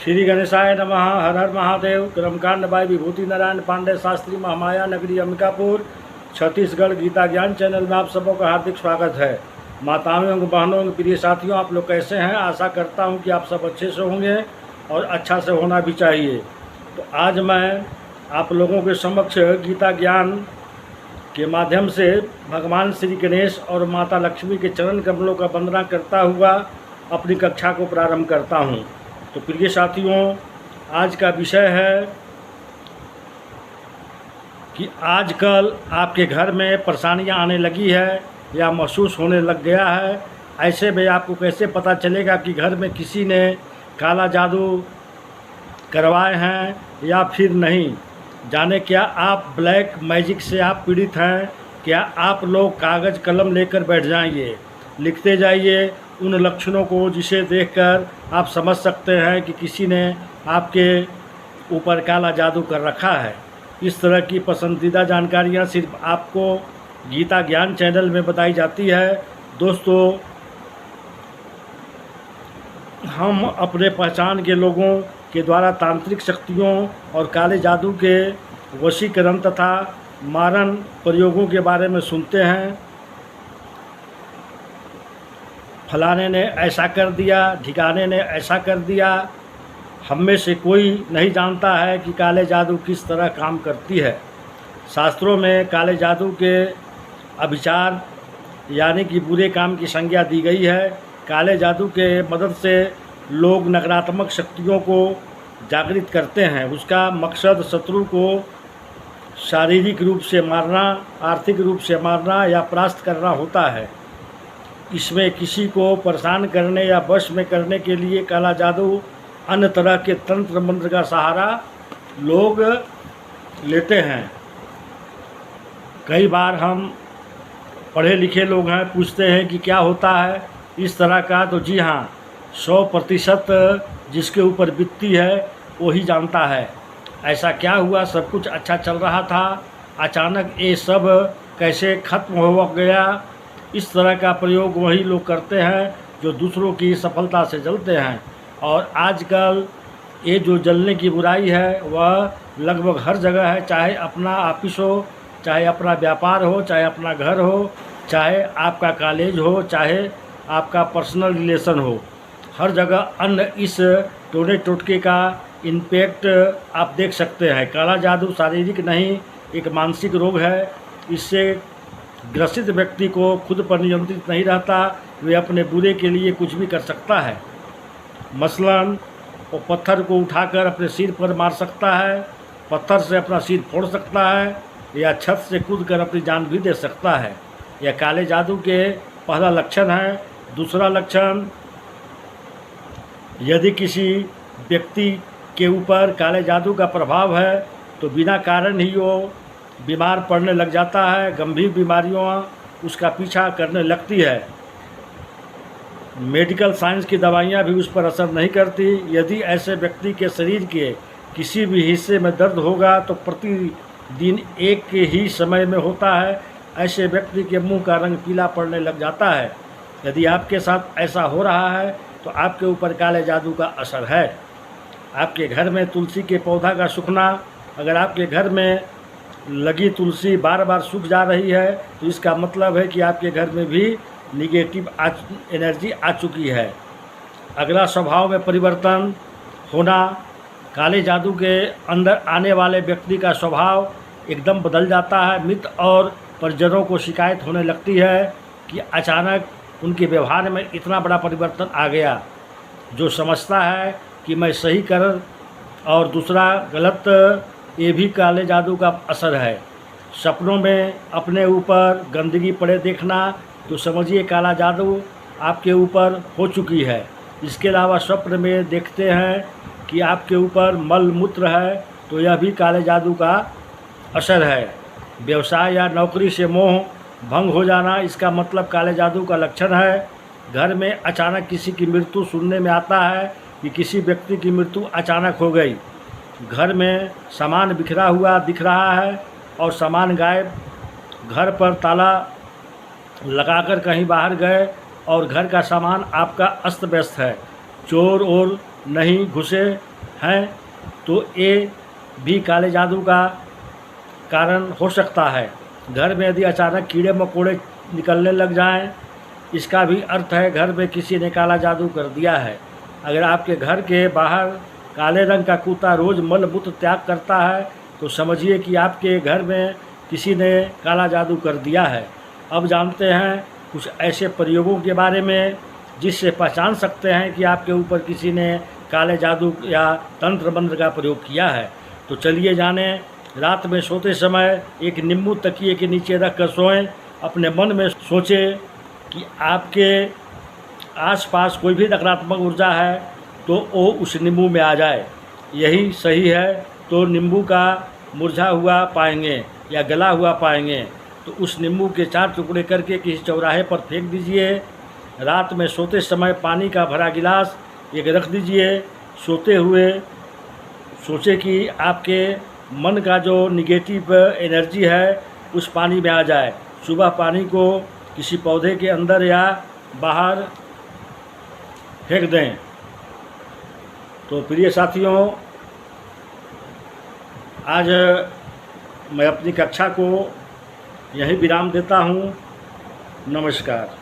श्री गणेशाय नमः। हर हर महादेव। क्रमकांड बाई विभूति नारायण पांडे शास्त्री, महामाया नगरी अंबिकापुर, छत्तीसगढ़। गीता ज्ञान चैनल में आप सबों का हार्दिक स्वागत है। माताओं एवं बहनों एवं प्रिय साथियों, आप लोग कैसे हैं? आशा करता हूं कि आप सब अच्छे से होंगे और अच्छा से होना भी चाहिए। तो आज मैं आप लोगों के समक्ष गीता ज्ञान के माध्यम से भगवान श्री गणेश और माता लक्ष्मी के चरण कमलों का वंदना करता हुआ अपनी कक्षा को प्रारंभ करता हूं। तो प्रिय साथियों, आज का विषय है कि आजकल आपके घर में परेशानियां आने लगी है या महसूस होने लग गया है। ऐसे में आपको कैसे पता चलेगा कि घर में किसी ने काला जादू करवाए हैं या फिर नहीं? जाने क्या आप ब्लैक मैजिक से आप पीड़ित हैं? क्या आप लोग कागज़ कलम लेकर बैठ जाइए, लिखते जाइए उन लक्षणों को जिसे देखकर आप समझ सकते हैं कि किसी ने आपके ऊपर काला जादू कर रखा है। इस तरह की पसंदीदा जानकारियां सिर्फ आपको गीता ज्ञान चैनल में बताई जाती है। दोस्तों, हम अपने पहचान के लोगों के द्वारा तांत्रिक शक्तियों और काले जादू के वशीकरण तथा मारण प्रयोगों के बारे में सुनते हैं। फलाने ने ऐसा कर दिया, ठिकाने ने ऐसा कर दिया। हम में से कोई नहीं जानता है कि काले जादू किस तरह काम करती है। शास्त्रों में काले जादू के अभिचार यानी कि बुरे काम की संज्ञा दी गई है। काले जादू के मदद से लोग नकारात्मक शक्तियों को जागृत करते हैं। उसका मकसद शत्रु को शारीरिक रूप से मारना, आर्थिक रूप से मारना या परास्त करना होता है। इसमें किसी को परेशान करने या वश में करने के लिए काला जादू अन्य तरह के तंत्र मंत्र का सहारा लोग लेते हैं। कई बार हम पढ़े लिखे लोग हैं, पूछते हैं कि क्या होता है इस तरह का। तो जी हाँ, 100% जिसके ऊपर बीतती है वही जानता है। ऐसा क्या हुआ? सब कुछ अच्छा चल रहा था, अचानक ये सब कैसे खत्म हो गया? इस तरह का प्रयोग वही लोग करते हैं जो दूसरों की सफलता से जलते हैं। और आजकल ये जो जलने की बुराई है वह लगभग हर जगह है। चाहे अपना ऑफिस हो, चाहे अपना व्यापार हो, चाहे अपना घर हो, चाहे आपका कॉलेज हो, चाहे आपका पर्सनल रिलेशन हो, हर जगह अन्य इस टोने टोटके का इम्पैक्ट आप देख सकते हैं। काला जादू शारीरिक नहीं, एक मानसिक रोग है। इससे ग्रसित व्यक्ति को खुद पर नियंत्रित नहीं रहता, वे अपने बुरे के लिए कुछ भी कर सकता है। मसलन वो पत्थर को उठाकर अपने सिर पर मार सकता है, पत्थर से अपना सिर फोड़ सकता है, या छत से कूदकर अपनी जान भी दे सकता है। यह काले जादू के पहला लक्षण है। दूसरा लक्षण, यदि किसी व्यक्ति के ऊपर काले जादू का प्रभाव है तो बिना कारण ही वो बीमार पड़ने लग जाता है। गंभीर बीमारियों उसका पीछा करने लगती है। मेडिकल साइंस की दवाइयाँ भी उस पर असर नहीं करती। यदि ऐसे व्यक्ति के शरीर के किसी भी हिस्से में दर्द होगा तो प्रतिदिन एक के ही समय में होता है। ऐसे व्यक्ति के मुंह का रंग पीला पड़ने लग जाता है। यदि आपके साथ ऐसा हो रहा है तो आपके ऊपर काले जादू का असर है। आपके घर में तुलसी के पौधा का सूखना, अगर आपके घर में लगी तुलसी बार बार सूख जा रही है तो इसका मतलब है कि आपके घर में भी निगेटिव एनर्जी आ चुकी है। अगला, स्वभाव में परिवर्तन होना। काले जादू के अंदर आने वाले व्यक्ति का स्वभाव एकदम बदल जाता है। मित्र और परिजनों को शिकायत होने लगती है कि अचानक उनके व्यवहार में इतना बड़ा परिवर्तन आ गया। जो समझता है कि मैं सही कर और दूसरा गलत, ये भी काले जादू का असर है। सपनों में अपने ऊपर गंदगी पड़े देखना तो समझिए काला जादू आपके ऊपर हो चुकी है। इसके अलावा स्वप्न में देखते हैं कि आपके ऊपर मल मूत्र है तो यह भी काले जादू का असर है। व्यवसाय या नौकरी से मोह भंग हो जाना, इसका मतलब काले जादू का लक्षण है। घर में अचानक किसी की मृत्यु सुनने में आता है कि किसी व्यक्ति की मृत्यु अचानक हो गई। घर में सामान बिखरा हुआ दिख रहा है और सामान गायब। घर पर ताला लगाकर कहीं बाहर गए और घर का सामान आपका अस्त व्यस्त है। चोर और नहीं घुसे हैं तो ये भी काले जादू का कारण हो सकता है। घर में यदि अचानक कीड़े मकोड़े निकलने लग जाएं, इसका भी अर्थ है घर में किसी ने काला जादू कर दिया है। अगर आपके घर के बाहर काले रंग का कुत्ता रोज़ मल मूत्र त्याग करता है तो समझिए कि आपके घर में किसी ने काला जादू कर दिया है। अब जानते हैं कुछ ऐसे प्रयोगों के बारे में जिससे पहचान सकते हैं कि आपके ऊपर किसी ने काले जादू या तंत्र मंत्र का प्रयोग किया है। तो चलिए जाने। रात में सोते समय एक नींबू तकिए के नीचे रख कर सोएं। अपने मन में सोचें कि आपके आसपास कोई भी नकारात्मक ऊर्जा है तो वो उस नींबू में आ जाए। यही सही है तो नींबू का मुरझा हुआ पाएंगे या गला हुआ पाएंगे तो उस नींबू के 4 टुकड़े करके किसी चौराहे पर फेंक दीजिए। रात में सोते समय पानी का भरा गिलास एक रख दीजिए। सोते हुए सोचे कि आपके मन का जो निगेटिव एनर्जी है उस पानी में आ जाए। सुबह पानी को किसी पौधे के अंदर या बाहर फेंक दें। तो प्रिय साथियों, आज मैं अपनी कक्षा को यहीं विराम देता हूँ। नमस्कार।